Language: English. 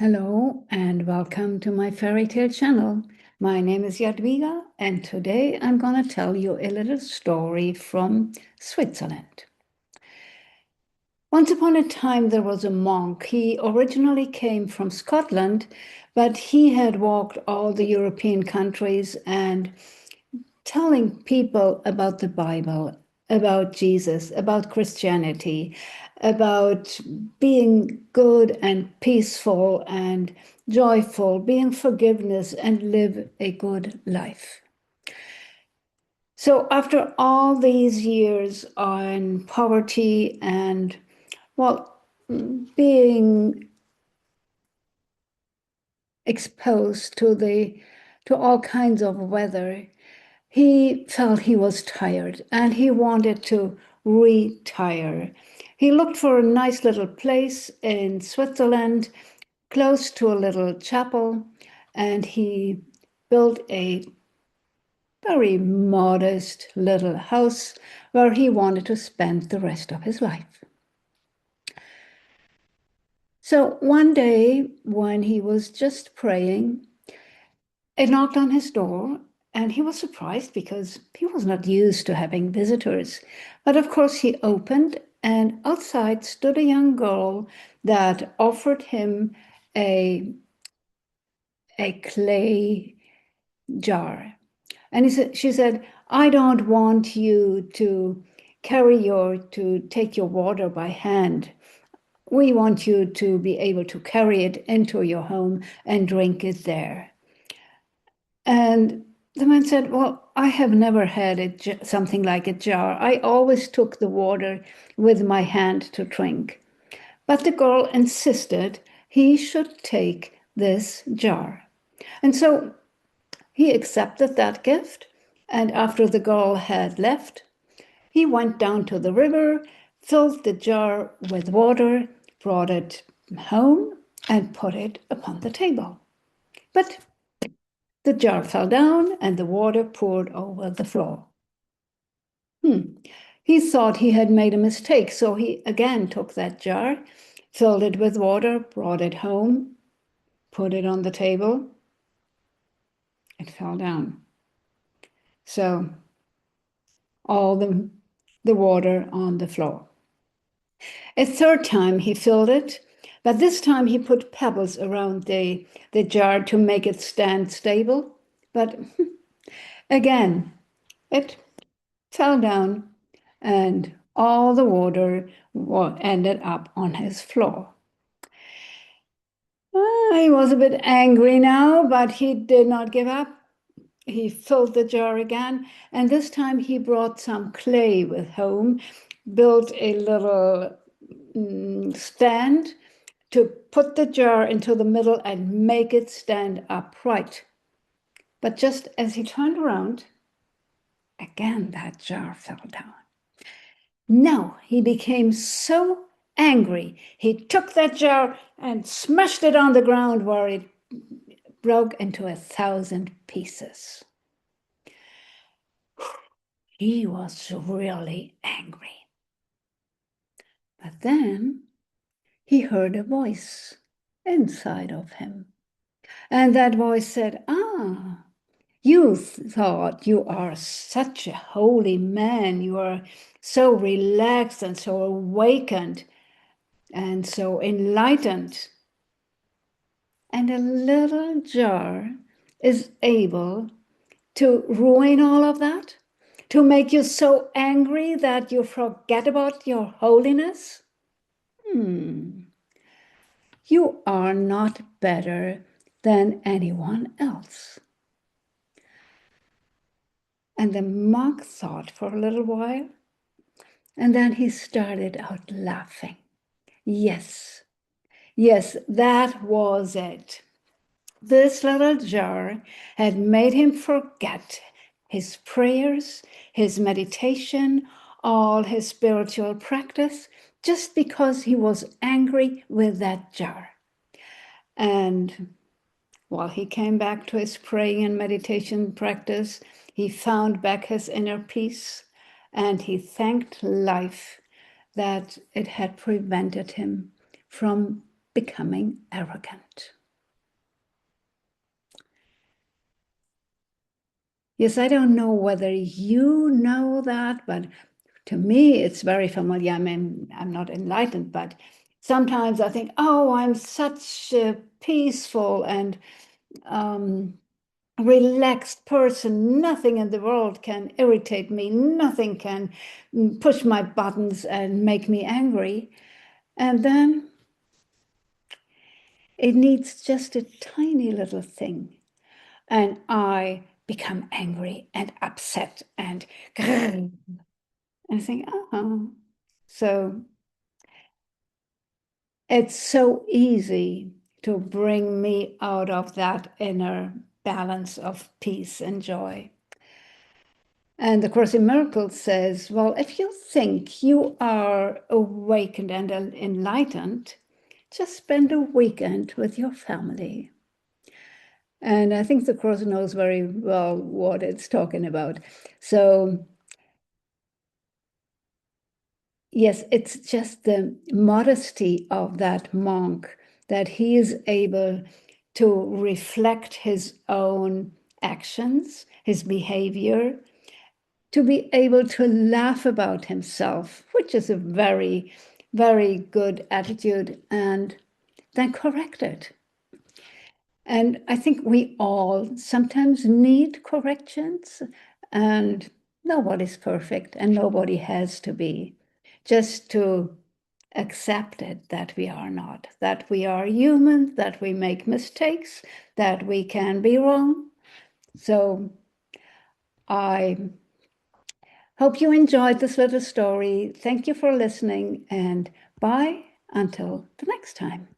Hello and welcome to my fairy tale channel. My name is Jadwiga, and today I'm going to tell you a little story from Switzerland. Once upon a time, there was a monk. He originally came from Scotland, but he had walked all the European countries and telling people about the Bible, about Jesus, about Christianity, about being good and peaceful and joyful, being forgiveness and live a good life. So after all these years on poverty and, well, being exposed to all kinds of weather, he felt he was tired and he wanted to retire. He looked for a nice little place in Switzerland, close to a little chapel, and he built a very modest little house where he wanted to spend the rest of his life. So one day, when he was just praying, it knocked on his door, and he was surprised because he was not used to having visitors. But of course, he opened, and outside stood a young girl that offered him a, a clay jar. And she said, I don't want you to to take your water by hand. We want you to be able to carry it into your home and drink it there. And the man said, well, I have never had something like a jar. I always took the water with my hand to drink. But the girl insisted he should take this jar. And so he accepted that gift. And after the girl had left, he went down to the river, filled the jar with water, brought it home, and put it upon the table. But the jar fell down and the water poured over the floor. He thought he had made a mistake, so he again took that jar, filled it with water, brought it home, put it on the table. It fell down. So all the water on the floor. A third time he filled it, but this time he put pebbles around the jar to make it stand stable. But again, it fell down and all the water ended up on his floor. He was a bit angry now, but he did not give up. He filled the jar again, and this time he brought some clay with home, built a little stand to put the jar into the middle and make it stand upright. But just as he turned around, again that jar fell down. Now he became so angry, he took that jar and smashed it on the ground where it broke into 1,000 pieces. He was really angry. But then he heard a voice inside of him. And that voice said, ah, you thought you are such a holy man. You are so relaxed and so awakened and so enlightened. And a little jar is able to ruin all of that, to make you so angry that you forget about your holiness. You are not better than anyone else. And the monk thought for a little while, and then he started out laughing. Yes, yes, that was it. This little jar had made him forget his prayers, his meditation, all his spiritual practice, just because he was angry with that jar. And while he came back to his praying and meditation practice, he found back his inner peace, and he thanked life that it had prevented him from becoming arrogant. Yes, I don't know whether you know that, but to me, it's very familiar. I mean, I'm not enlightened, but sometimes I think, oh, I'm such a peaceful and um, relaxed person. Nothing in the world can irritate me. Nothing can push my buttons and make me angry. And then it needs just a tiny little thing. And I become angry and upset and grrr. I think, oh, so it's so easy to bring me out of that inner balance of peace and joy. And the Course in Miracles says, well, if you think you are awakened and enlightened, just spend a weekend with your family. And I think the Course knows very well what it's talking about. So yes, it's just the modesty of that monk that he is able to reflect his own actions, his behavior, to be able to laugh about himself, which is a very, very good attitude, and then correct it. And I think we all sometimes need corrections, and nobody's perfect and nobody has to be. Just to accept it that we are not, that we are human, that we make mistakes, that we can be wrong. So I hope you enjoyed this little story. Thank you for listening, and bye until the next time.